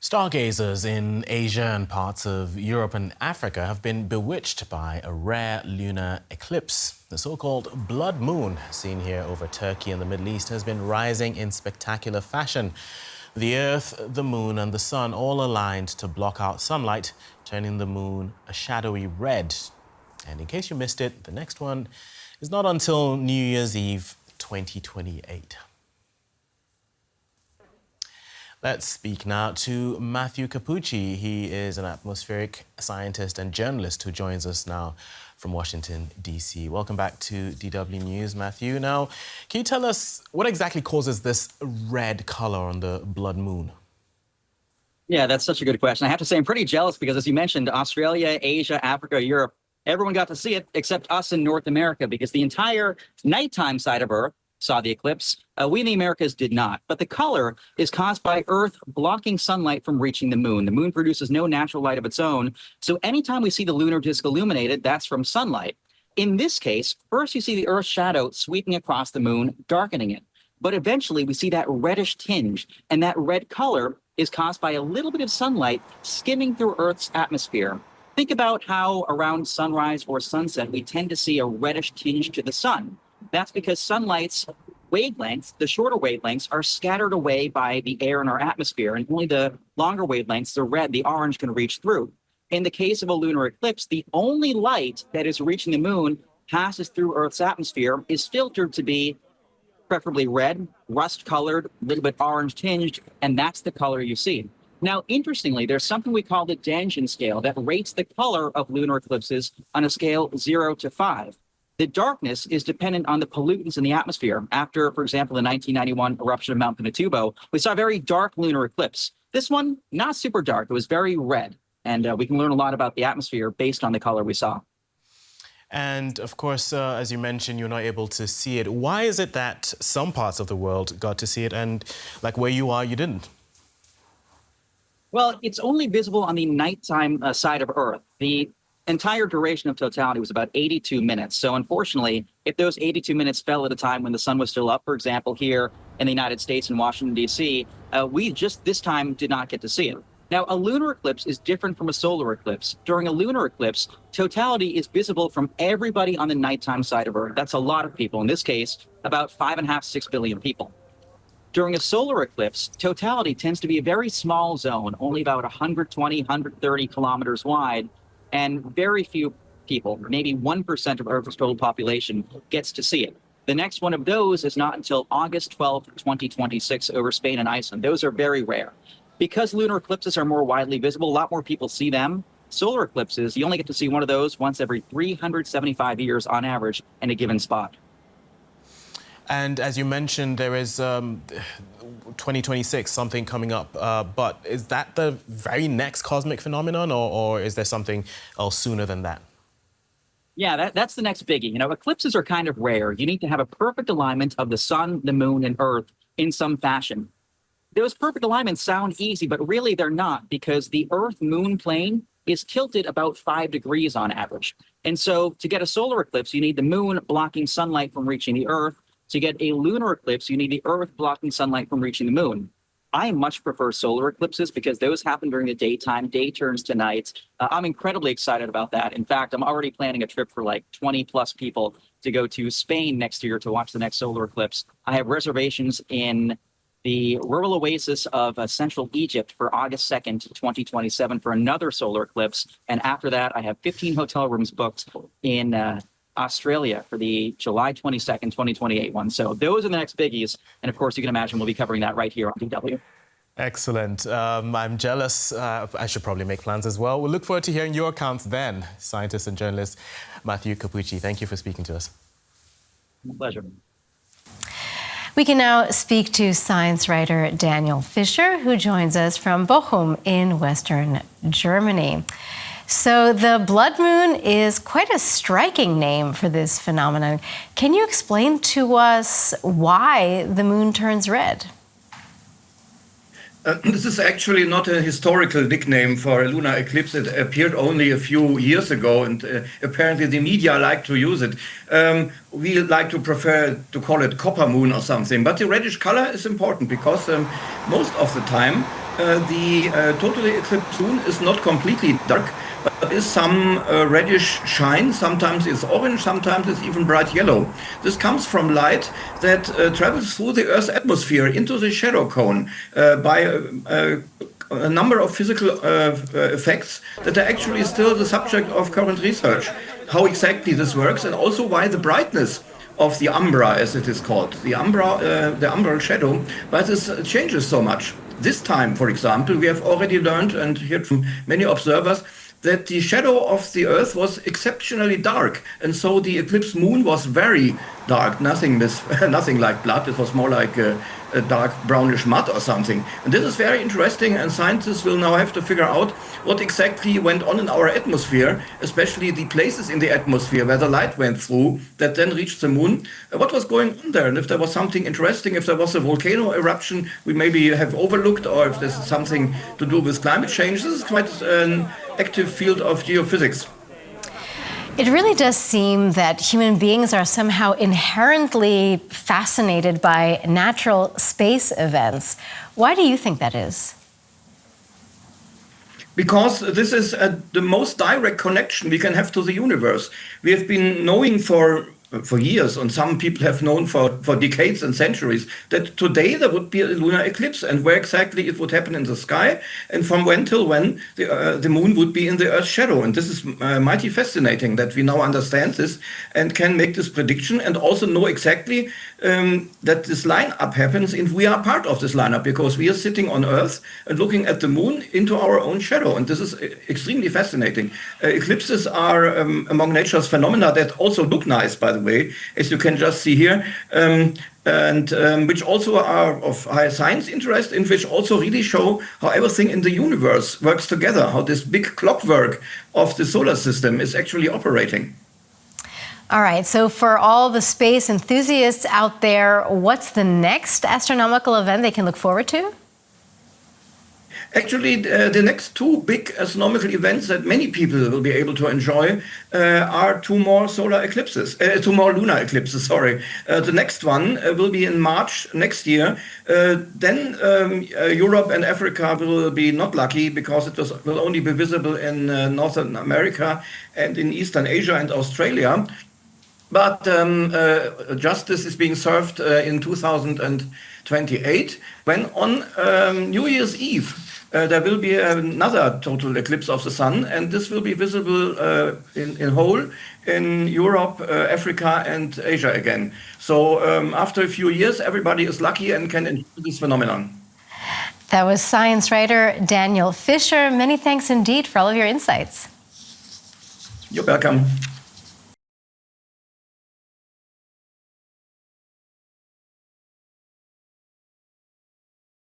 Stargazers in Asia and parts of Europe and Africa have been bewitched by a rare lunar eclipse. The so-called blood moon, seen here over Turkey and the Middle East, has been rising in spectacular fashion. The Earth, the Moon and the Sun all aligned to block out sunlight, turning the moon a shadowy red. And in case you missed it, the next one is not until New Year's Eve 2028. Let's speak now to Matthew Cappucci. He is an atmospheric scientist and journalist who joins us now from Washington, D.C. Welcome back to DW News, Matthew. Now, can you tell us what exactly causes this red color on the blood moon? Yeah, that's such a good question. I have to say I'm pretty jealous because, as you mentioned, Australia, Asia, Africa, Europe, everyone got to see it except us in North America because the entire nighttime side of Earth saw the eclipse. We in the Americas did not. But the color is caused by Earth blocking sunlight from reaching the moon. The moon produces no natural light of its own. So anytime we see the lunar disk illuminated, that's from sunlight. In this case, first you see the Earth's shadow sweeping across the moon, darkening it. But eventually we see that reddish tinge. And that red color is caused by a little bit of sunlight skimming through Earth's atmosphere. Think about how around sunrise or sunset, we tend to see a reddish tinge to the sun. That's because sunlight's wavelengths, the shorter wavelengths, are scattered away by the air in our atmosphere, and only the longer wavelengths, the red, the orange, can reach through. In the case of a lunar eclipse, the only light that is reaching the moon passes through Earth's atmosphere is filtered to be preferably red, rust-colored, a little bit orange-tinged, and that's the color you see. Now, interestingly, there's something we call the Danjon scale that rates the color of lunar eclipses on a scale 0 to 5. The darkness is dependent on the pollutants in the atmosphere. After, for example, the 1991 eruption of Mount Pinatubo, we saw a very dark lunar eclipse. This one, not super dark. It was very red. And we can learn a lot about the atmosphere based on the color we saw. And of course, as you mentioned, you're not able to see it. Why is it that some parts of the world got to see it and, like where you are, you didn't? Well, it's only visible on the nighttime side of Earth. The entire duration of totality was about 82 minutes. So unfortunately, if those 82 minutes fell at a time when the sun was still up, for example, here in the United States in Washington, D.C., we just this time did not get to see it. Now, a lunar eclipse is different from a solar eclipse. During a lunar eclipse, totality is visible from everybody on the nighttime side of Earth. That's a lot of people. In this case, about 5.5, 6 billion people. During a solar eclipse, totality tends to be a very small zone, only about 120, 130 kilometers wide, and very few people, maybe 1% of Earth's total population, gets to see it. The next one of those is not until August 12, 2026 over Spain and Iceland. Those are very rare. Because lunar eclipses are more widely visible, a lot more people see them. Solar eclipses, you only get to see one of those once every 375 years on average in a given spot. And as you mentioned, there is 2026, something coming up. But is that the very next cosmic phenomenon, or is there something else sooner than that? Yeah, that's the next biggie. You know, eclipses are kind of rare. You need to have a perfect alignment of the sun, the moon, and Earth in some fashion. Those perfect alignments sound easy, but really they're not, because the Earth-Moon plane is tilted about 5 degrees on average. And so to get a solar eclipse, you need the moon blocking sunlight from reaching the Earth. To get a lunar eclipse, you need the Earth blocking sunlight from reaching the moon. I much prefer solar eclipses because those happen during the daytime. Day turns to night. I'm incredibly excited about that. In fact, I'm already planning a trip for like 20 plus people to go to Spain next year to watch the next solar eclipse. I have reservations in the rural oasis of central Egypt for August 2nd, 2027 for another solar eclipse. And after that, I have 15 hotel rooms booked in Australia for the July 22nd, 2028 one. So those are the next biggies. And of course, you can imagine we'll be covering that right here on DW. Excellent. I'm jealous. I should probably make plans as well. We'll look forward to hearing your accounts then. Scientist and journalist Matthew Cappucci, thank you for speaking to us. My pleasure. We can now speak to science writer Daniel Fischer, who joins us from Bochum in Western Germany. So the blood moon is quite a striking name for this phenomenon. Can you explain to us why the moon turns red? This is actually not a historical nickname for a lunar eclipse. It appeared only a few years ago, and apparently the media like to use it. We like to prefer to call it copper moon or something, but the reddish color is important because most of the time the totally eclipsed moon is not completely dark, but there is some reddish shine. Sometimes it's orange, sometimes it's even bright yellow. This comes from light that travels through the Earth's atmosphere into the shadow cone by a number of physical effects that are actually still the subject of current research. How exactly this works, and also why the brightness of the umbra, as it is called, the umbral shadow, why this changes so much. This time, for example, we have already learned and heard from many observers that the shadow of the Earth was exceptionally dark, and so the eclipsed moon was very dark, nothing like blood. It was more like a dark brownish mud or something. And this is very interesting, and scientists will now have to figure out what exactly went on in our atmosphere, especially the places in the atmosphere where the light went through that then reached the moon. What was going on there, and if there was something interesting, if there was a volcano eruption we maybe have overlooked, or if this is something to do with climate change. This is quite an active field of geophysics. It really does seem that human beings are somehow inherently fascinated by natural space events. Why do you think that is? Because this is the most direct connection we can have to the universe. We have been knowing for years, and some people have known for decades and centuries, that today there would be a lunar eclipse, and where exactly it would happen in the sky, and from when till when the moon would be in the Earth's shadow. And this is mighty fascinating that we now understand this and can make this prediction, and also know exactly that this lineup happens, and we are part of this lineup because we are sitting on Earth and looking at the moon into our own shadow. And this is extremely fascinating. Eclipses are among nature's phenomena that also look nice, by the way, as you can just see here, and which also are of high science interest, and which also really show how everything in the universe works together, how this big clockwork of the solar system is actually operating. All right, so for all the space enthusiasts out there, what's the next astronomical event they can look forward to? Actually, the next two big astronomical events that many people will be able to enjoy are two more lunar eclipses, sorry. The next one will be in March next year. Then Europe and Africa will be not lucky because it will only be visible in Northern America and in Eastern Asia and Australia. But justice is being served in 2028, when on New Year's Eve, there will be another total eclipse of the sun, and this will be visible in whole in Europe, Africa, and Asia again. So after a few years, everybody is lucky and can enjoy this phenomenon. That was science writer Daniel Fischer. Many thanks indeed for all of your insights. You're welcome.